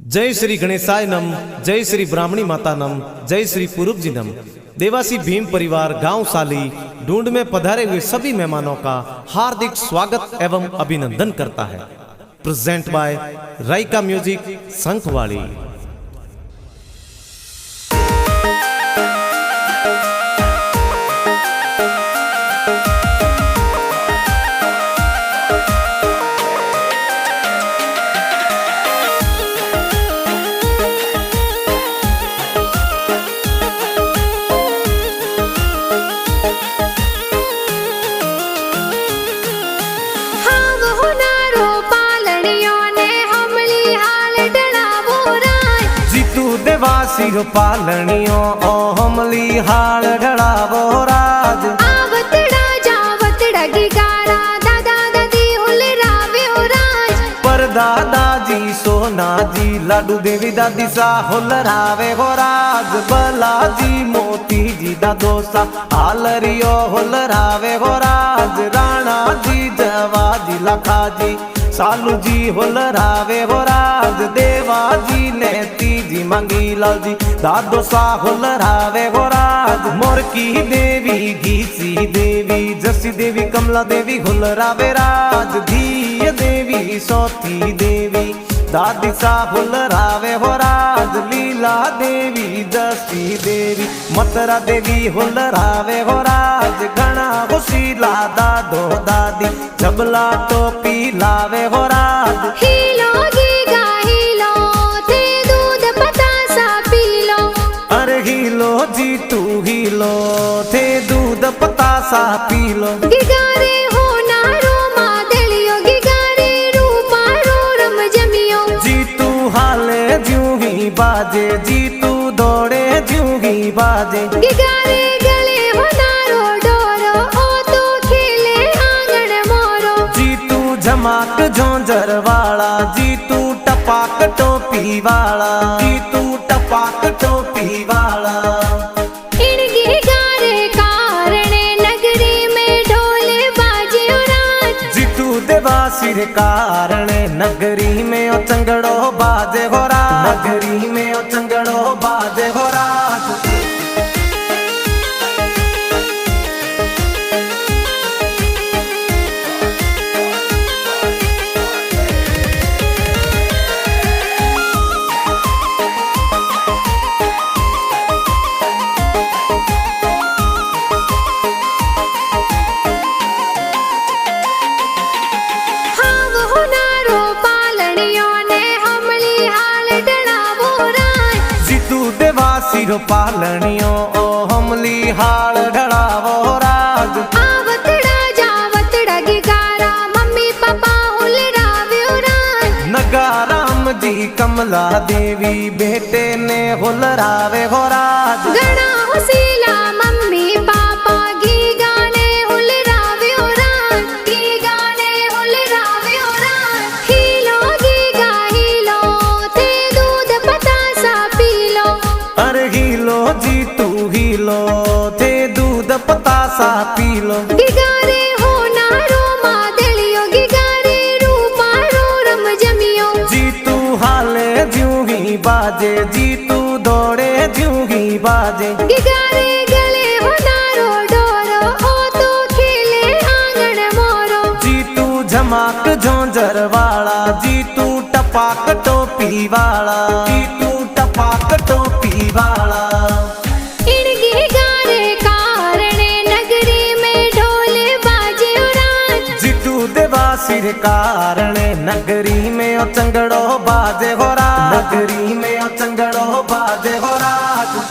जय श्री गणेशाय नम, जय श्री ब्राह्मणी माता नम, जय श्री पूर्व जी नम। देवासी भीम परिवार गांव साली ढूंढ में पधारे हुए सभी मेहमानों का हार्दिक स्वागत एवं अभिनंदन करता है। प्रेजेंट बाय राइका म्यूजिक संखवाड़ी। सिर पालनियो ओ हमली हाल ढड़ावो राज आवतड़ा जावतड़ा गिगारा दादा दादी हुले रावे हो राज पर दादा जी सोना जी लाडू देवी दादी सा हुल रावे हो राज बला जी मोती जी दादो सा हालरियो हुल रावे हो राज राणा जी जवा जी लखा जी सालू जी होल रावे हो राज देवा जी नेती जी मंगी लाल जी दादो सा होल रावे हो राज मोर की देवी घीसी देवी जसी देवी कमला देवी होल रावे राज धीय देवी सौती देवी दादी सा होल रावे हो राज लीला देवी जसी देवी मतरा देवी होल रावे हो राज घना खुशीला दादो दादी जबला टोपी लावे हो राज हीलो गीगा हीलो थे दूध पतासा पी लो अरे हीलो जी तू हीलो थे दूध पतासा पी लो गिगारे हो नारो मादलियो गिगारे रूपा रो रम जमियो जी तू हाले ज्यों ही बाजे जी तू दौड़े ज्यों ही बाजे गिगारे गले हो नारो डोरो ओ तो खेले आंगन मोरो जी तू झमाक झोंझर वाला जी तू टपाक टोपी वाला जी तू टपाक टोपी वाला इन गिगारे कारणे नगरी में ढोले बाजे हो राज जी तू देवा सिर कारण नगरी में ओ चंगड़ो बाजे हो राज नगरी में ओ चंगड़ो बाजे हो राज सिर पालनियो ओ हमली हाल ढड़ावो राज आवतड़ा जावतड़ा गिगारा मम्मी पापा हुल रावे हो राज नगाराम जी कमला देवी बेटे ने हुल रावे हो राज गणा हुसीला मम्मी पापा गी गाने हुल रावे हो राज गी गाने हुल रावे हो राज हीलो गीगा हीलो थे दूध पतासा पी लो अरे हीलो जी तू हीलो थे दूध पतासा पी लो गिगारे हो नारो मादलियो गिगारे रूपा रो रम जमियो जी तू हाले ज्यों ही बाजे जी तू दौड़े ज्यों ही बाजे गिगारे गले हो नारो डोरो ओ तो खेले आंगन मोरो जी तू झमाक झोंझर वाला जी तू टपाक टोपी वाला जी तू टपाक टोपी वाला इन गिगारे कारणे नगरी में ढोले बाजे हो राज जी तू देवा सिर कारण नगरी में ओ चंगड़ो बाजे हो राज नगरी में ओ चंगड़ो बाजे हो राज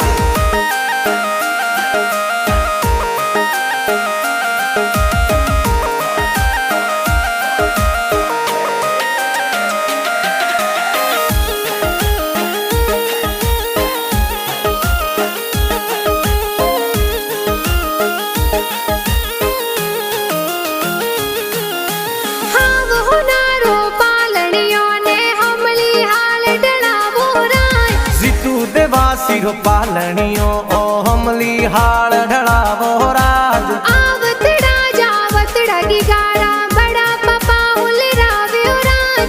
सिर पालनियो ओ हमली हाल ढड़ावो राज आवतड़ा जावतड़ा गिगारा बड़ा पापा हुल रावे हो राज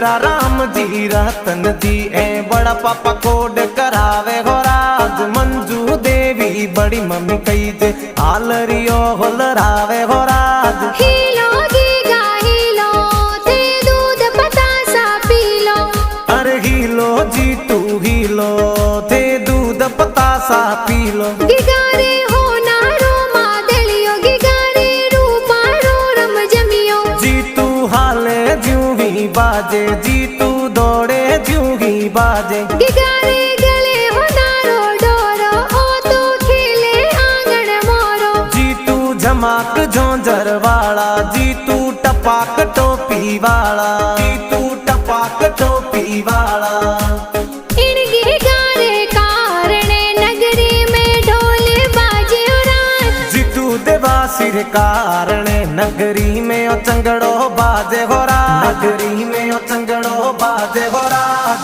मेरा राम जी रतन जी ए बड़ा पापा कोड करावे हो राज। मंजू देवी बड़ी मम्मी कही जे आलरियो होलरावे हो राज। हीलो गीगा हीलो ते दूध पतासा पी लो। अरे हीलो जी तू हीलो थे दूध पतासा पी लो। गिगारे हो नारो मादलियो गिगारे रूपारो रम जमियो। जी तू हाले ज्यों ही बाजे जी तू दौड़े ज्यों ही बाजे। गिगारे गले हो नारो डोरो ओ तो खेले आंगन मोरो। जी तू झमाक झोंझर वाला जी तू टपाक टोपी वाला जी तू टपाक टोपी वाला। इन गिगारे कारणे नगरी में ढोल बाजे रात। जी तू देवा सिर कारणे नगरी में ओ चंगड़ो बाजे हो राज। नगरी में ओ चंगड़ो बाजे हो राज।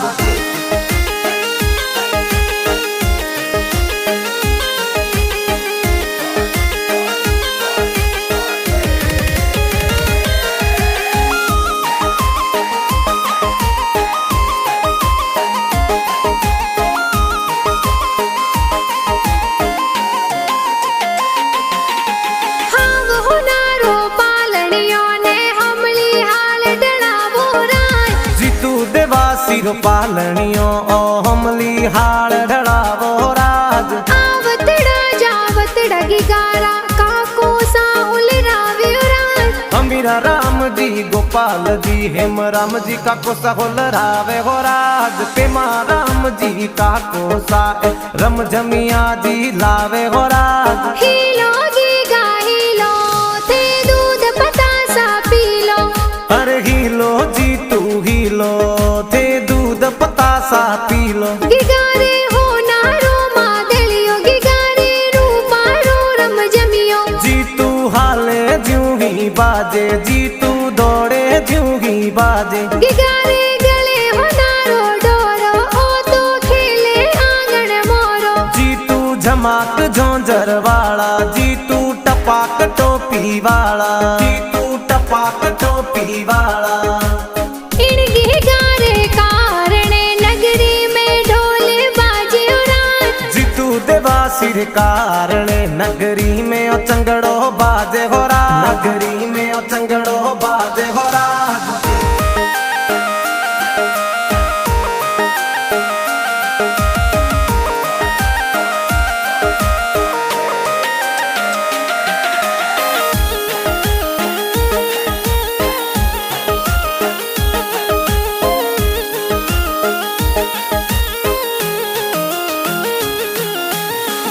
हाँ वो नारो पालनियों ने हमली हाल डलावो रात। जी तू देवा सिर पालनियों ओ हमली हाल ढड़ावो राज। आवतड़ा जावतड़ा गिगारा काको सा उलरावे रात। अमीरा राम जी गोपाल जी हेम राम जी का कोसा होलरावे हो राज। पेमा राम जी का कोसा रम जमिया जी लावे हो राज। हीलो गीगा हीलो ते दूध पतासा पी लो। अरे हीलो जी तू हीलो थे दूध पतासा पी लो। गिगारे हो नारो मादलियो गिगारे रूपारो रम जमियो। जी तू हाले ज्यों ही बाजे जी तू दौड़े ज्यों ही बाजे। गिगारे गले हो नारो डोरो ओ तो खेले आंगन मोरो। जी तू झमाक झोंझर वाला जी तू टपाक टोपी वाला जी तू टपाक टोपी वाला। इन गिगारे कारणे नगरी में ढोल बाजे रात। जी तू देवा सिर कारणे नगरी में ओ चंगड़ो बाजे हो राज। नगरी में ओ चंगड़ो बाजे हो राज।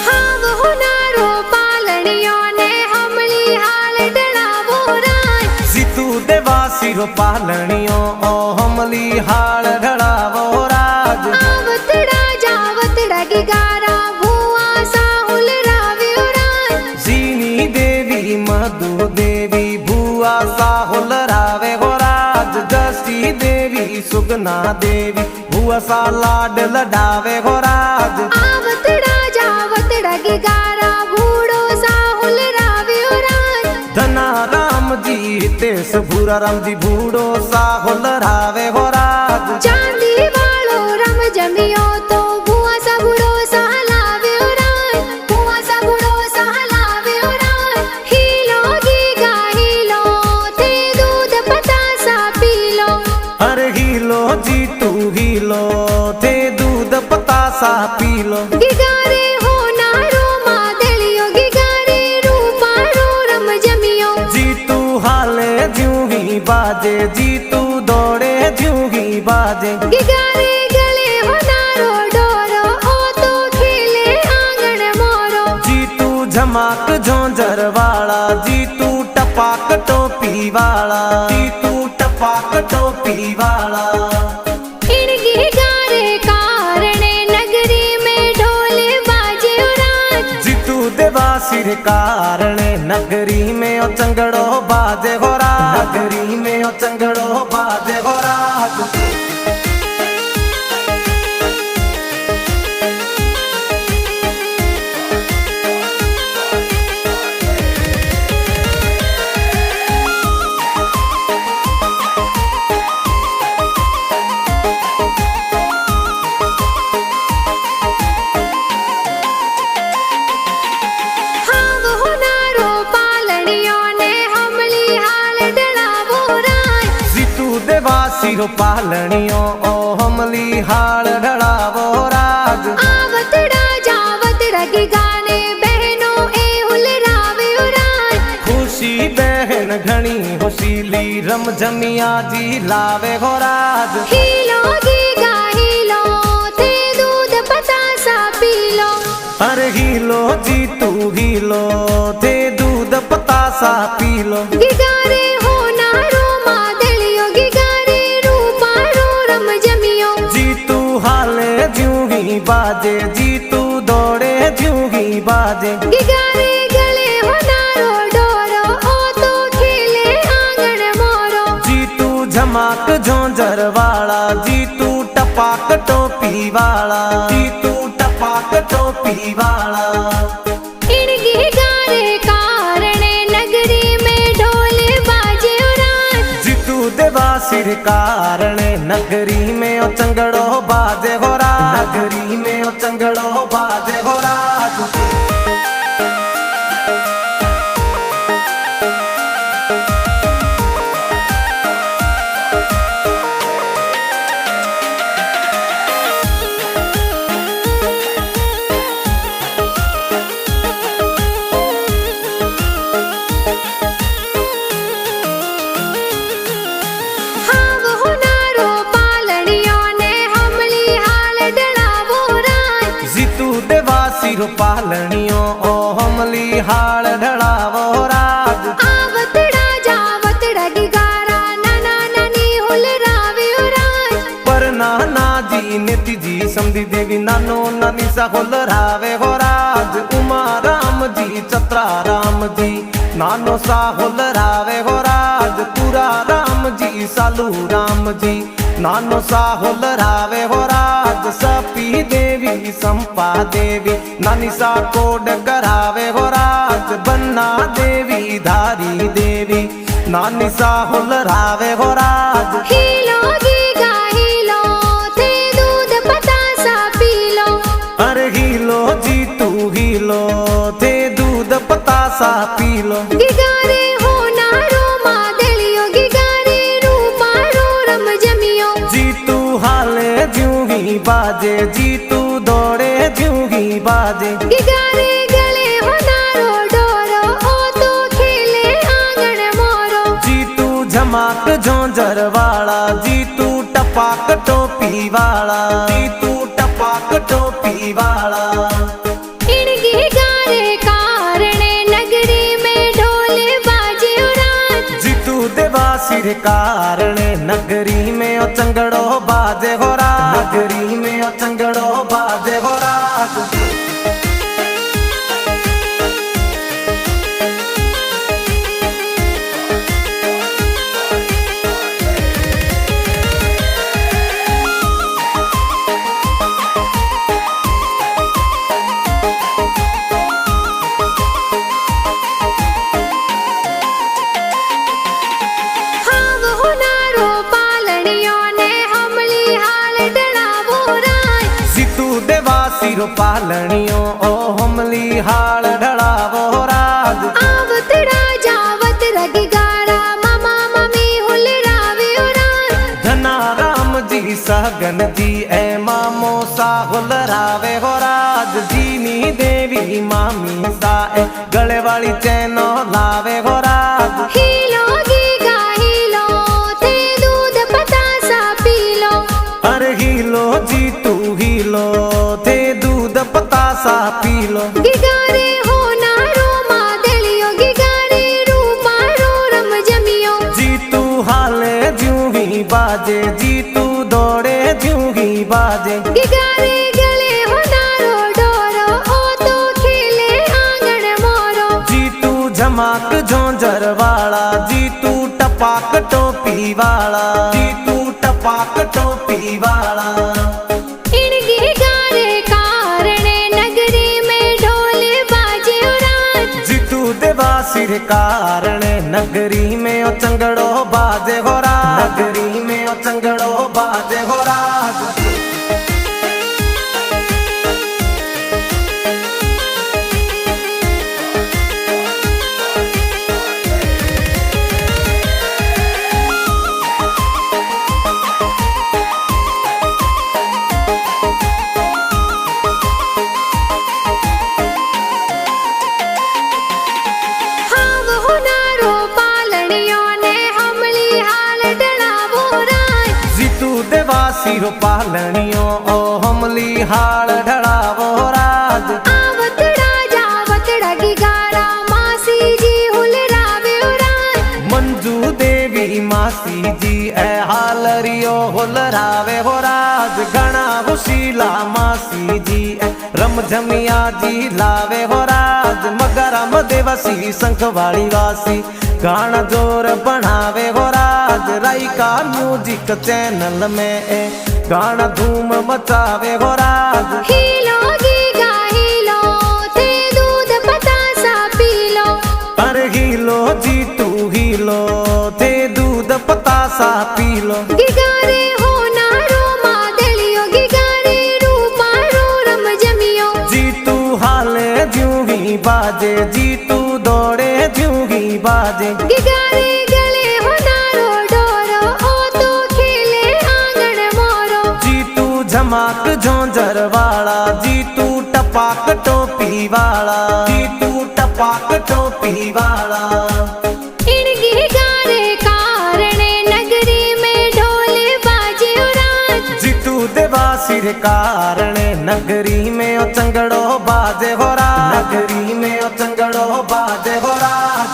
हाँ वो नारो पालनियों ने हमली हाल डलावो रात। जी तू देवा सिर पालनियों ओ हमली हाल ढड़ावो राज। आवतड़ा जावतड़ा गिगारा भुआ सा उलरावे रात। जीनी देवी मधु देवी भुआ साहुल रावे हो राज। जसी देवी सुगना देवी भुआ सा लाड लडावे हो राज। आवतड़ा जावतड़ा गिगारा भूड़ो सा उलरावे रात। धना राम जी हितेश भूरा राम जी भूड़ो साहुल रावे हो राज। चांदी वालो रम जमियो तो भुआ सा बुड़ो सा लावे रात। भुआ सा बुड़ो सा लावे रात। हीलो गीगा हीलो ते दूध पतासा पी लो। अरे हीलो जी तू हीलो थे दूध पतासा पी लो। गिगारे हो नारो मादलियो गिगारे रूपारो रम जमियो। जी तू हाले ज्यों ही बाजे जी तू दौड़े ज्यों ही बाजे। गिगारे गले हो नारो डोरो ओ तो खेले आंगन मोरो। जी तू झमाक झोंझर वाला जी तू टपाक टोपी वाला जी तू टपाक टोपी वाला। इन गिगारे कारणे नगरी में ढोल बाजे रात। जी तू देवा सिर कारणे नगरी में ओ चंगड़ो बाजे हो राज। नगरी में ओ चंगड़ो बाजे हो राज। पालणियों ओ हमली हाल ढड़ावो राज। आवतड़ा जावतड़ा की गाने बहनों ए हुलरावे राज। खुशी बहन घणी होशीली रमझमिया जी लावे हो राज। हीलो गीगा हीलो थे दूध पतासा पी लो। अरे हीलो जी तू हीलो थे दूध पतासा पी लो। गिगारे हो नारो मादलियो गिगारे रूपारो रम जमियो। जी तू हाले ज्यूं ही बाजे जी तू दौड़े ज्यूं ही बाजे। गिगारे गले हो नारो डोरो ओ तो खेले आंगन मोरो। जी तू झमाक झोंझर वाला जी तू टपाक टोपी वाला जी तू टपाक टोपी वाला। इन गिगारे कारणे नगरी में ढोल बाजे राज। जी तू देवा सिर कारण नगरी में ओ चंगड़ो बाजे हो राज। नगरी में ओ चंगड़ो बाजे हो राज। हाव हो नारो पालणियों ने हमली हाल डलावो राज। जी तू देवा सिर पालणियों ओ हमली हाल ढड़ावो राज। आवतड़ा जावतड़ा गिगारा नाना नानी हुलरावे राज। पर नाना जी नेति जी समधी देवी नानो नानी सा होलरावे हो राज। उमा राम जी चतरा राम जी नानो सा होलरावे हो राज। पूरा राम जी सालू राम जी नानो सा होलरावे हो राज। सपी देवी संपा देवी नानी सा कोड करावे हो राज। बन्ना देवी धारी देवी नानी सा होलरावे हो राज। हीलो गीगा हीलो थे दूध पतासा पी लो। अरे हीलो जी तू हीलो थे दूध पतासा पी लो। गिगारे हो नारो मादलियो गिगारे रूपारो रम जमियो। जी तू हाले ज्यूं ही बाजे जी तू दौड़े ज्यूं ही बाजे। गिगारे गले हो नारो डोरो ओ तो खेले आंगन मोरो। जी तू झमाक झोंझर वाला जी तू टपाक टोपी वाला जी तू टपाक टोपी वाला। इन गिगारे कारणे नगरी में ढोल बाजे राज। जी तू देवा सिर कारण नगरी में ओ चंगड़ो बाजे हो राज। नगरी में ओ चंगड़ो बाजे हो राज। हाव हो नारो पालणियों ने हमली हाल डलावो राज। जी तू देवा सिर पालणियों ओ हमली हाल ढड़ावो राज। आवतड़ा जावतड़ा गिगारा मामा मम्मी हुलरावे राज। धना राम जी सहगन जी ए मामो सा हुलरावे हो राज। जीनी देवी मामी सा ए गले वाली चैनो लावे हो राज। हीलो गीगा हीलो थे दूध पतासा पी लो। अरे हीलो जी तू हीलो थे दूध पतासा पी लो। गिगारे हो नारो मादलियो गिगारे रूपारो रम जमियो। जी तू हाले ज्यूं ही बाजे जी तू दौड़े ज्यूं ही बाजे। गिगारे गले हो नारो डोरो ओ तो खेले आंगन मोरो। जी तू झमाक झोंझर वाला जी तू टपाक टोपी वाला जी तू टपाक टोपी वाला। इन गिगारे कारणे नगरी में ढोल बाजे राज। जी तू देवा सिर कारण नगरी में ओ चंगड़ो बाजे हो राज। नगरी में ओ चंगड़ो बाजे हो राज। पालनियो ओ हमली हाल ढड़ावो राज आवतड़ा जावतड़ा की गारा मासी जी हुलरावे राज मंजू देवी मासी जी ए हालरियो हुलरावे हो राज घना हुशीला मासी जी ए रमझमिया जी लावे हो राज मगरम देवसी संखवाड़ी वासी गाना जोर बढ़ावे हो राज राइका म्यूजिक चैनल में ए गाना धूम मचावे हो राज हीलो गीगा हीलो थे दूध पतासा पी लो अरे हीलो जी तू हीलो थे दूध पतासा पी लो गिगारे हो नारो मादलियो गिगारे रूपा रो रम जमियो जी तू हाले ज्यूं ही बाजे जी तू दौड़े ज्यूं ही बाजे गिगारे गले हो नारो डोरो ओ तो खेले आंगन मोरो जी तू झमाक झोंझर वाला जी तू टपाक टोपी वाला जी तू टपाक टोपी वाला इन गिगारे कारणे नगरी में ढोल बाजे राज जी तू देवासिर कारण नगरी में ओ चंगड़ो बाजे हो राज नगरी में ओ चंगड़ो बाजे हो राज